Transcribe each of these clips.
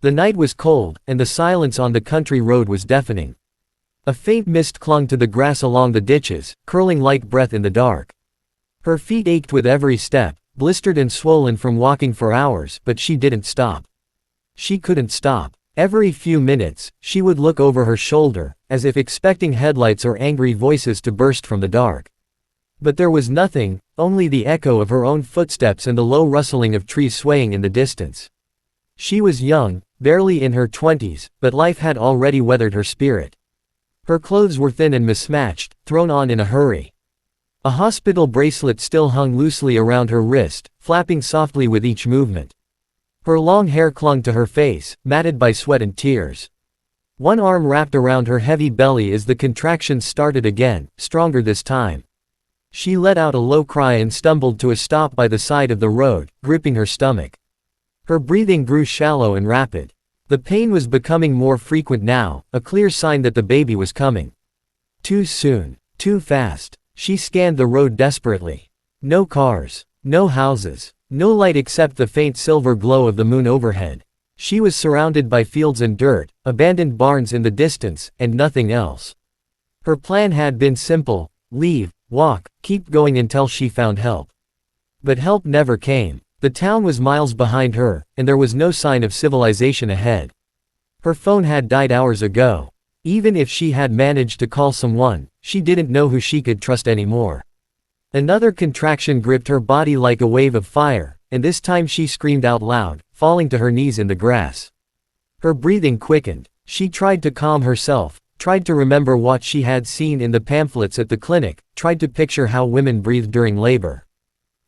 The night was cold, and the silence on the country road was deafening. A faint mist clung to the grass along the ditches, curling like breath in the dark. Her feet ached with every step, blistered and swollen from walking for hours, but she didn't stop. She couldn't stop. Every few minutes, she would look over her shoulder, as if expecting headlights or angry voices to burst from the dark. But there was nothing, only the echo of her own footsteps and the low rustling of trees swaying in the distance. She was young, barely in her 20s, but life had already weathered her spirit. Her clothes were thin and mismatched, thrown on in a hurry. A hospital bracelet still hung loosely around her wrist, flapping softly with each movement. Her long hair clung to her face, matted by sweat and tears. One arm wrapped around her heavy belly as the contractions started again, stronger this time. She let out a low cry and stumbled to a stop by the side of the road, gripping her stomach. Her breathing grew shallow and rapid. The pain was becoming more frequent now, a clear sign that the baby was coming. Too soon. Too fast. She scanned the road desperately. No cars. No houses. No light except the faint silver glow of the moon overhead. She was surrounded by fields and dirt, abandoned barns in the distance, and nothing else. Her plan had been simple: leave, walk, keep going until she found help. But help never came. The town was miles behind her, and there was no sign of civilization ahead. Her phone had died hours ago. Even if she had managed to call someone, she didn't know who she could trust anymore. Another contraction gripped her body like a wave of fire, and this time she screamed out loud, falling to her knees in the grass. Her breathing quickened. She tried to calm herself, tried to remember what she had seen in the pamphlets at the clinic, tried to picture how women breathed during labor.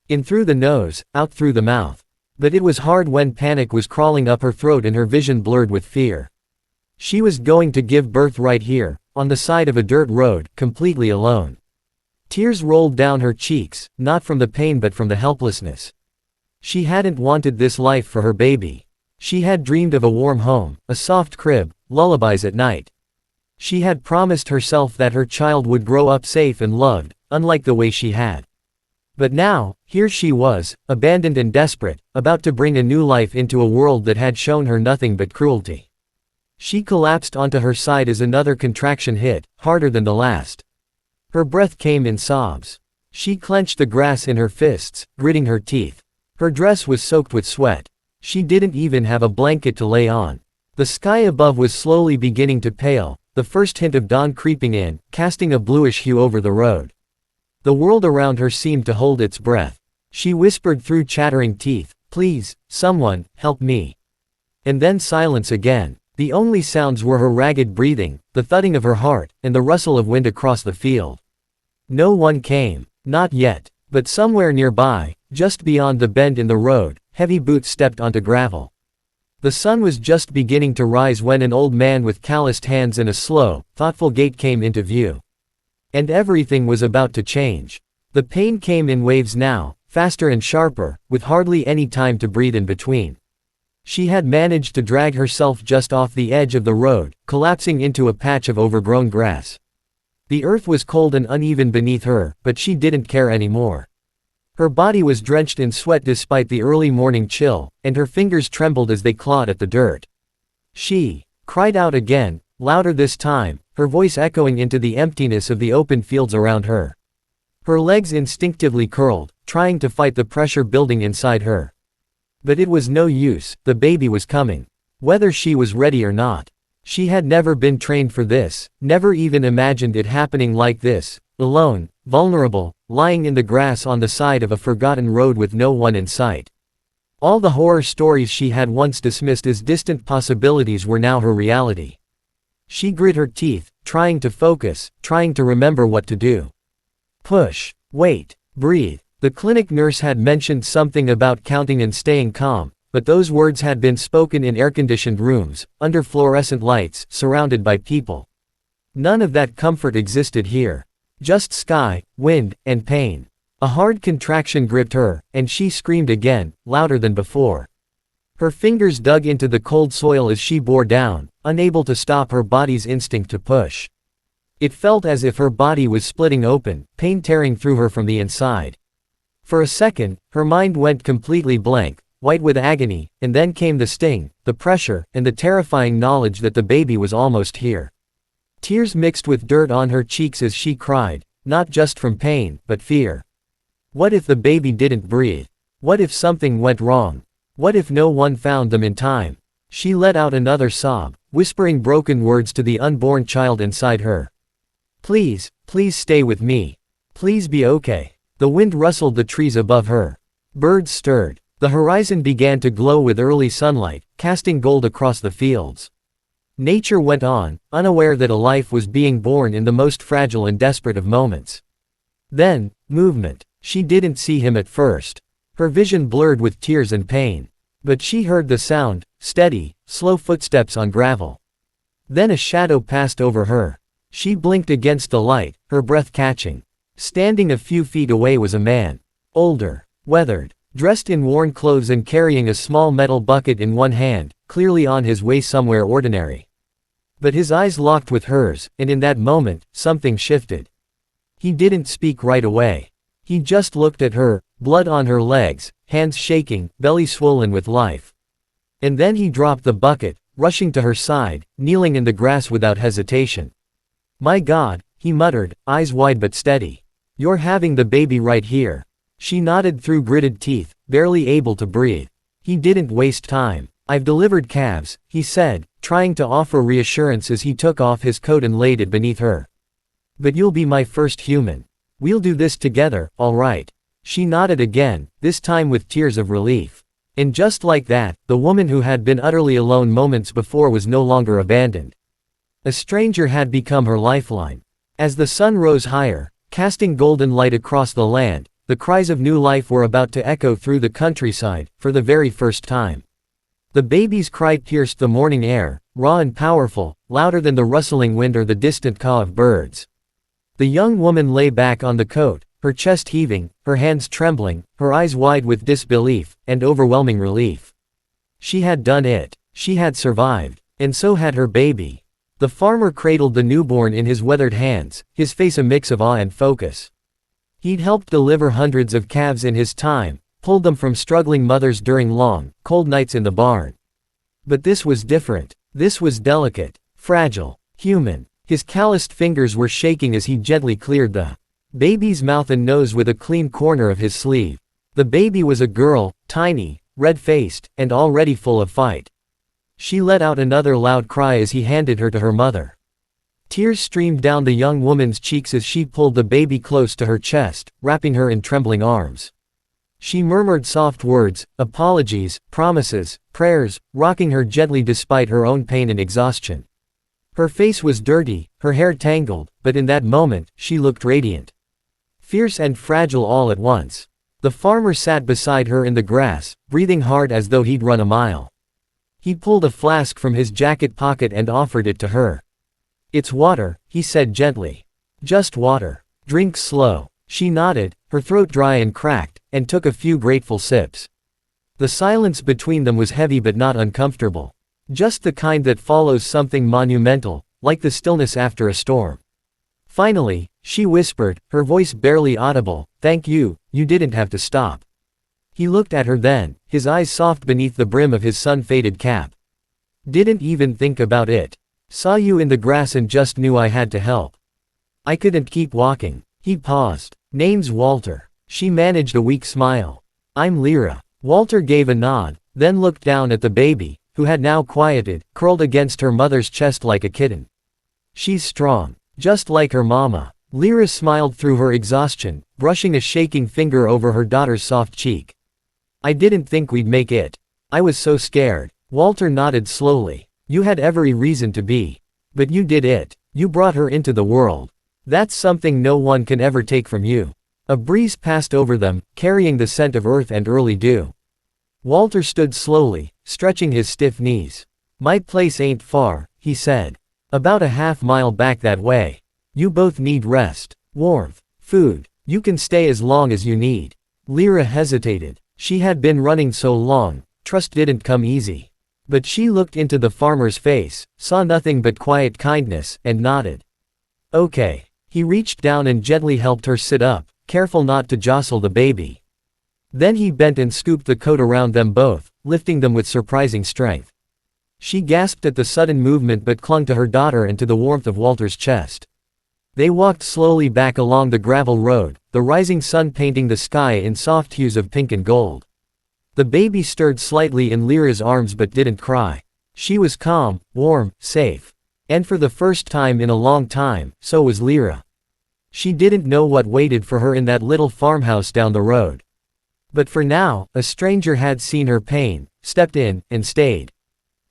In through the nose, out through the mouth. But it was hard when panic was crawling up her throat and her vision blurred with fear. She was going to give birth right here, on the side of a dirt road, completely alone. Tears rolled down her cheeks, not from the pain but from the helplessness. She hadn't wanted this life for her baby. She had dreamed of a warm home, a soft crib, lullabies at night. She had promised herself that her child would grow up safe and loved, unlike the way she had. But now, here she was, abandoned and desperate, about to bring a new life into a world that had shown her nothing but cruelty. She collapsed onto her side as another contraction hit, harder than the last. Her breath came in sobs. She clenched the grass in her fists, gritting her teeth. Her dress was soaked with sweat. She didn't even have a blanket to lay on. The sky above was slowly beginning to pale, the first hint of dawn creeping in, casting a bluish hue over the road. The world around her seemed to hold its breath. She whispered through chattering teeth, "Please, someone, help me." And then silence again. The only sounds were her ragged breathing, the thudding of her heart, and the rustle of wind across the field. No one came. Not yet. But somewhere nearby, just beyond the bend in the road, heavy boots stepped onto gravel. The sun was just beginning to rise when an old man with calloused hands and a slow, thoughtful gait came into view. And everything was about to change. The pain came in waves now, faster and sharper, with hardly any time to breathe in between. She had managed to drag herself just off the edge of the road, collapsing into a patch of overgrown grass. The earth was cold and uneven beneath her, but she didn't care anymore. Her body was drenched in sweat despite the early morning chill, and her fingers trembled as they clawed at the dirt. She cried out again, louder this time, her voice echoing into the emptiness of the open fields around her. Her legs instinctively curled, trying to fight the pressure building inside her. But it was no use, the baby was coming. Whether she was ready or not. She had never been trained for this, never even imagined it happening like this, alone, vulnerable, lying in the grass on the side of a forgotten road with no one in sight. All the horror stories she had once dismissed as distant possibilities were now her reality. She grit her teeth, trying to focus, trying to remember what to do. Push. Wait. Breathe. The clinic nurse had mentioned something about counting and staying calm, but those words had been spoken in air-conditioned rooms, under fluorescent lights, surrounded by people. None of that comfort existed here. Just sky, wind, and pain. A hard contraction gripped her, and she screamed again, louder than before. Her fingers dug into the cold soil as she bore down, unable to stop her body's instinct to push. It felt as if her body was splitting open, pain tearing through her from the inside. For a second, her mind went completely blank, white with agony, and then came the sting, the pressure, and the terrifying knowledge that the baby was almost here. Tears mixed with dirt on her cheeks as she cried, not just from pain, but fear. What if the baby didn't breathe? What if something went wrong? What if no one found them in time? She let out another sob, whispering broken words to the unborn child inside her. Please, please stay with me. Please be okay. The wind rustled the trees above her. Birds stirred. The horizon began to glow with early sunlight, casting gold across the fields. Nature went on, unaware that a life was being born in the most fragile and desperate of moments. Then, movement. She didn't see him at first. Her vision blurred with tears and pain. But she heard the sound, steady, slow footsteps on gravel. Then a shadow passed over her. She blinked against the light, her breath catching. Standing a few feet away was a man. Older, weathered, dressed in worn clothes and carrying a small metal bucket in one hand, clearly on his way somewhere ordinary. But his eyes locked with hers, and in that moment, something shifted. He didn't speak right away. He just looked at her, blood on her legs, hands shaking, belly swollen with life. And then he dropped the bucket, rushing to her side, kneeling in the grass without hesitation. "My God," he muttered, eyes wide but steady. "You're having the baby right here." She nodded through gritted teeth, barely able to breathe. He didn't waste time. "I've delivered calves," he said, trying to offer reassurance as he took off his coat and laid it beneath her. "But you'll be my first human. We'll do this together, all right?" She nodded again, this time with tears of relief. And just like that, the woman who had been utterly alone moments before was no longer abandoned. A stranger had become her lifeline. As the sun rose higher, casting golden light across the land, the cries of new life were about to echo through the countryside, for the very first time. The baby's cry pierced the morning air, raw and powerful, louder than the rustling wind or the distant caw of birds. The young woman lay back on the coat, her chest heaving, her hands trembling, her eyes wide with disbelief, and overwhelming relief. She had done it. She had survived. And so had her baby. The farmer cradled the newborn in his weathered hands, his face a mix of awe and focus. He'd helped deliver hundreds of calves in his time, pulled them from struggling mothers during long, cold nights in the barn. But this was different. This was delicate, fragile, human. His calloused fingers were shaking as he gently cleared the baby's mouth and nose with a clean corner of his sleeve. The baby was a girl, tiny, red-faced, and already full of fight. She let out another loud cry as he handed her to her mother. Tears streamed down the young woman's cheeks as she pulled the baby close to her chest, wrapping her in trembling arms. She murmured soft words, apologies, promises, prayers, rocking her gently despite her own pain and exhaustion. Her face was dirty, her hair tangled, but in that moment, she looked radiant. Fierce and fragile all at once. The farmer sat beside her in the grass, breathing hard as though he'd run a mile. He pulled a flask from his jacket pocket and offered it to her. "It's water," he said gently. "Just water. Drink slow." She nodded, her throat dry and cracked, and took a few grateful sips. The silence between them was heavy but not uncomfortable. Just the kind that follows something monumental, like the stillness after a storm. Finally, she whispered, her voice barely audible, "Thank you, you didn't have to stop." He looked at her then, his eyes soft beneath the brim of his sun-faded cap. "Didn't even think about it. Saw you in the grass and just knew I had to help. I couldn't keep walking." He paused. "Name's Walter." She managed a weak smile. "I'm Lyra." Walter gave a nod, then looked down at the baby, who had now quieted, curled against her mother's chest like a kitten. "She's strong. Just like her mama." Lyra smiled through her exhaustion, brushing a shaking finger over her daughter's soft cheek. "I didn't think we'd make it. I was so scared." Walter nodded slowly. "You had every reason to be. But you did it. You brought her into the world. That's something no one can ever take from you." A breeze passed over them, carrying the scent of earth and early dew. Walter stood slowly, stretching his stiff knees. "My place ain't far," he said. "About a half-mile back that way. You both need rest, warmth, food. You can stay as long as you need." Lyra hesitated. She had been running so long, trust didn't come easy. But she looked into the farmer's face, saw nothing but quiet kindness, and nodded. "Okay." He reached down and gently helped her sit up, careful not to jostle the baby. Then he bent and scooped the coat around them both, lifting them with surprising strength. She gasped at the sudden movement but clung to her daughter and to the warmth of Walter's chest. They walked slowly back along the gravel road, the rising sun painting the sky in soft hues of pink and gold. The baby stirred slightly in Lyra's arms but didn't cry. She was calm, warm, safe. And for the first time in a long time, so was Lyra. She didn't know what waited for her in that little farmhouse down the road. But for now, a stranger had seen her pain, stepped in, and stayed.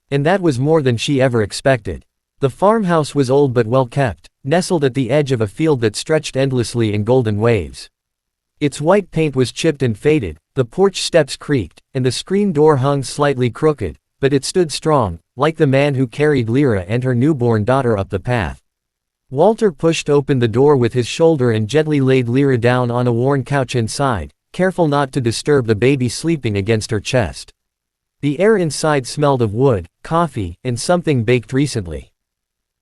And that was more than she ever expected. The farmhouse was old but well kept, nestled at the edge of a field that stretched endlessly in golden waves. Its white paint was chipped and faded, the porch steps creaked, and the screen door hung slightly crooked, but it stood strong, like the man who carried Lyra and her newborn daughter up the path. Walter pushed open the door with his shoulder and gently laid Lyra down on a worn couch inside, careful not to disturb the baby sleeping against her chest. The air inside smelled of wood, coffee, and something baked recently.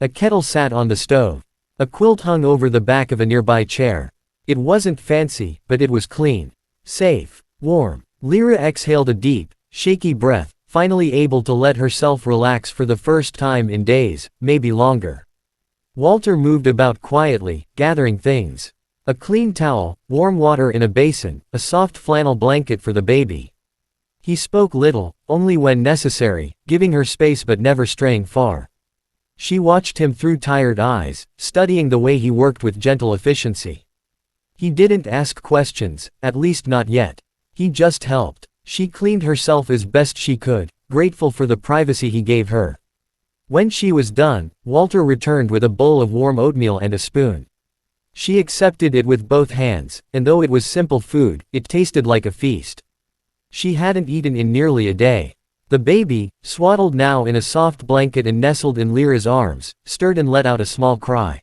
A kettle sat on the stove. A quilt hung over the back of a nearby chair. It wasn't fancy, but it was clean. Safe. Warm. Lyra exhaled a deep, shaky breath, finally able to let herself relax for the first time in days, maybe longer. Walter moved about quietly, gathering things. A clean towel, warm water in a basin, a soft flannel blanket for the baby. He spoke little, only when necessary, giving her space but never straying far. She watched him through tired eyes, studying the way he worked with gentle efficiency. He didn't ask questions, at least not yet. He just helped. She cleaned herself as best she could, grateful for the privacy he gave her. When she was done, Walter returned with a bowl of warm oatmeal and a spoon. She accepted it with both hands, and though it was simple food, it tasted like a feast. She hadn't eaten in nearly a day. The baby, swaddled now in a soft blanket and nestled in Lyra's arms, stirred and let out a small cry.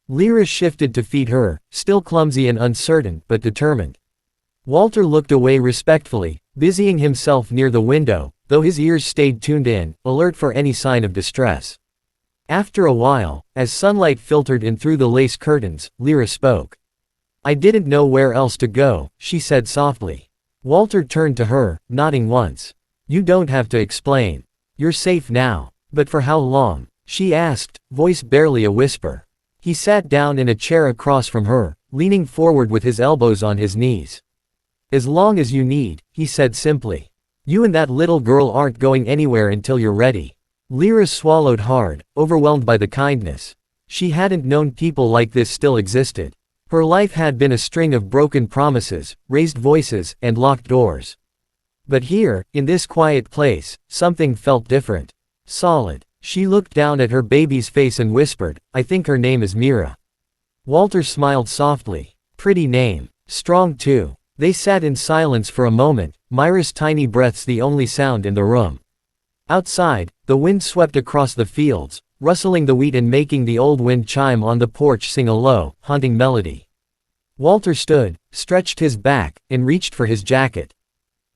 Lyra shifted to feed her, still clumsy and uncertain, but determined. Walter looked away respectfully, busying himself near the window, though his ears stayed tuned in, alert for any sign of distress. After a while, as sunlight filtered in through the lace curtains, Lyra spoke. "I didn't know where else to go," she said softly. Walter turned to her, nodding once. "You don't have to explain. You're safe now. But for how long?" she asked, voice barely a whisper. He sat down in a chair across from her, leaning forward with his elbows on his knees. "As long as you need," he said simply. "You and that little girl aren't going anywhere until you're ready." Lyra swallowed hard, overwhelmed by the kindness. She hadn't known people like this still existed. Her life had been a string of broken promises, raised voices, and locked doors. But here, in this quiet place, something felt different. Solid. She looked down at her baby's face and whispered, "I think her name is Mira." Walter smiled softly. "Pretty name. Strong too." They sat in silence for a moment, Myra's tiny breaths the only sound in the room. Outside, the wind swept across the fields, rustling the wheat and making the old wind chime on the porch sing a low, haunting melody. Walter stood, stretched his back, and reached for his jacket.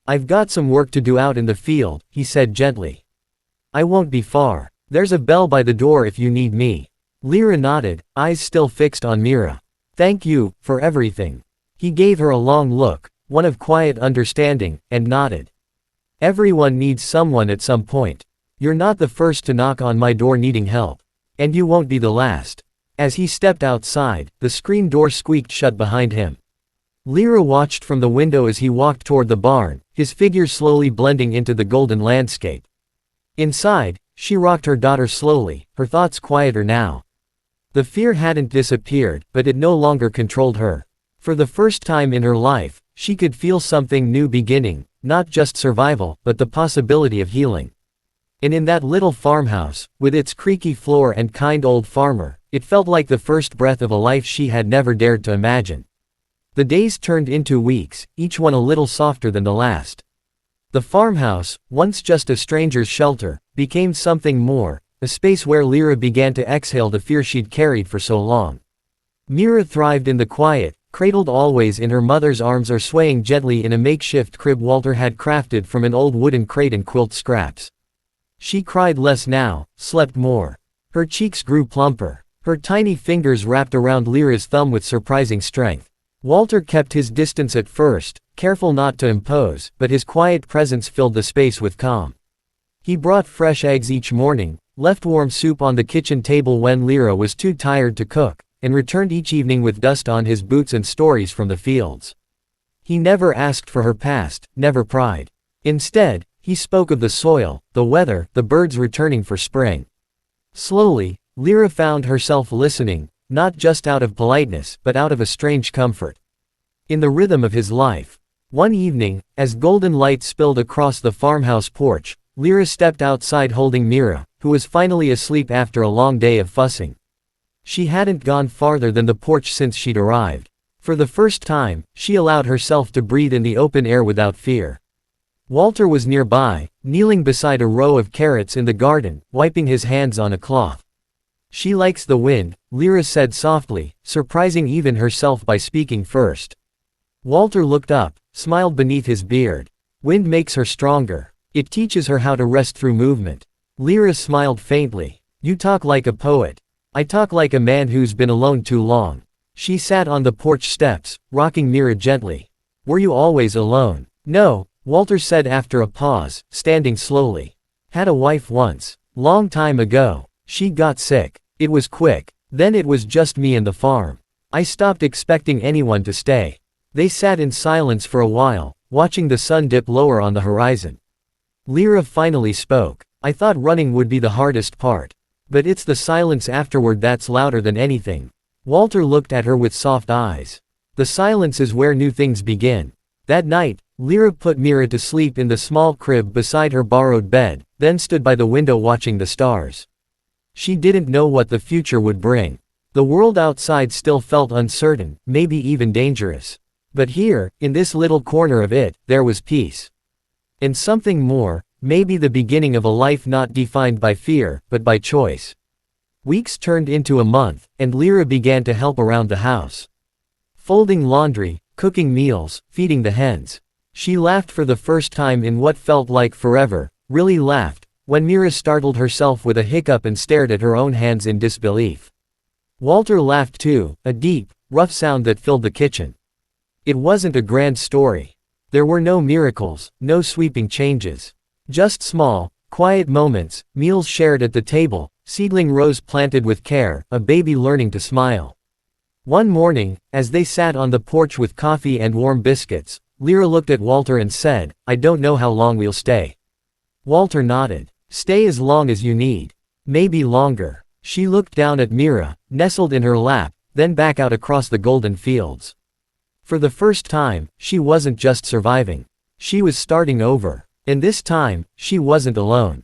"I've got some work to do out in the field," he said gently. "I won't be far. There's a bell by the door if you need me." Lyra nodded, eyes still fixed on Mira. "Thank you, for everything." He gave her a long look, one of quiet understanding, and nodded. "Everyone needs someone at some point. You're not the first to knock on my door needing help. And you won't be the last." As he stepped outside, the screen door squeaked shut behind him. Lyra watched from the window as he walked toward the barn, his figure slowly blending into the golden landscape. Inside, she rocked her daughter slowly, her thoughts quieter now. The fear hadn't disappeared, but it no longer controlled her. For the first time in her life, she could feel something new beginning, not just survival, but the possibility of healing. And in that little farmhouse, with its creaky floor and kind old farmer, it felt like the first breath of a life she had never dared to imagine. The days turned into weeks, each one a little softer than the last. The farmhouse, once just a stranger's shelter, became something more, a space where Lyra began to exhale the fear she'd carried for so long. Mira thrived in the quiet, cradled always in her mother's arms or swaying gently in a makeshift crib Walter had crafted from an old wooden crate and quilt scraps. She cried less now, slept more. Her cheeks grew plumper. Her tiny fingers wrapped around Lyra's thumb with surprising strength. Walter kept his distance at first, careful not to impose, but his quiet presence filled the space with calm. He brought fresh eggs each morning, left warm soup on the kitchen table when Lyra was too tired to cook, and returned each evening with dust on his boots and stories from the fields. He never asked for her past, never pried. Instead, he spoke of the soil, the weather, the birds returning for spring. Slowly, Lyra found herself listening, not just out of politeness but out of a strange comfort. In the rhythm of his life. One evening, as golden light spilled across the farmhouse porch, Lyra stepped outside holding Mira, who was finally asleep after a long day of fussing. She hadn't gone farther than the porch since she'd arrived. For the first time, she allowed herself to breathe in the open air without fear. Walter was nearby, kneeling beside a row of carrots in the garden, wiping his hands on a cloth. "She likes the wind," Lyra said softly, surprising even herself by speaking first. Walter looked up, smiled beneath his beard. "Wind makes her stronger. It teaches her how to rest through movement." Lyra smiled faintly. "You talk like a poet." "I talk like a man who's been alone too long." She sat on the porch steps, rocking Mira gently. "Were you always alone?" "No," Walter said after a pause, standing slowly. "Had a wife once. Long time ago. She got sick. It was quick. Then it was just me and the farm. I stopped expecting anyone to stay." They sat in silence for a while, watching the sun dip lower on the horizon. Lyra finally spoke. "I thought running would be the hardest part. But it's the silence afterward that's louder than anything." Walter looked at her with soft eyes. "The silence is where new things begin." That night, Lyra put Mira to sleep in the small crib beside her borrowed bed, then stood by the window watching the stars. She didn't know what the future would bring. The world outside still felt uncertain, maybe even dangerous. But here, in this little corner of it, there was peace. And something more, maybe the beginning of a life not defined by fear, but by choice. Weeks turned into a month, and Lyra began to help around the house. Folding laundry, cooking meals, feeding the hens. She laughed for the first time in what felt like forever, really laughed, when Mira startled herself with a hiccup and stared at her own hands in disbelief. Walter laughed too, a deep, rough sound that filled the kitchen. It wasn't a grand story. There were no miracles, no sweeping changes. Just small, quiet moments, meals shared at the table, seedling rows planted with care, a baby learning to smile. One morning, as they sat on the porch with coffee and warm biscuits, Lyra looked at Walter and said, "I don't know how long we'll stay." Walter nodded. "Stay as long as you need. Maybe longer." She looked down at Mira, nestled in her lap, then back out across the golden fields. For the first time, she wasn't just surviving. She was starting over. And this time, she wasn't alone.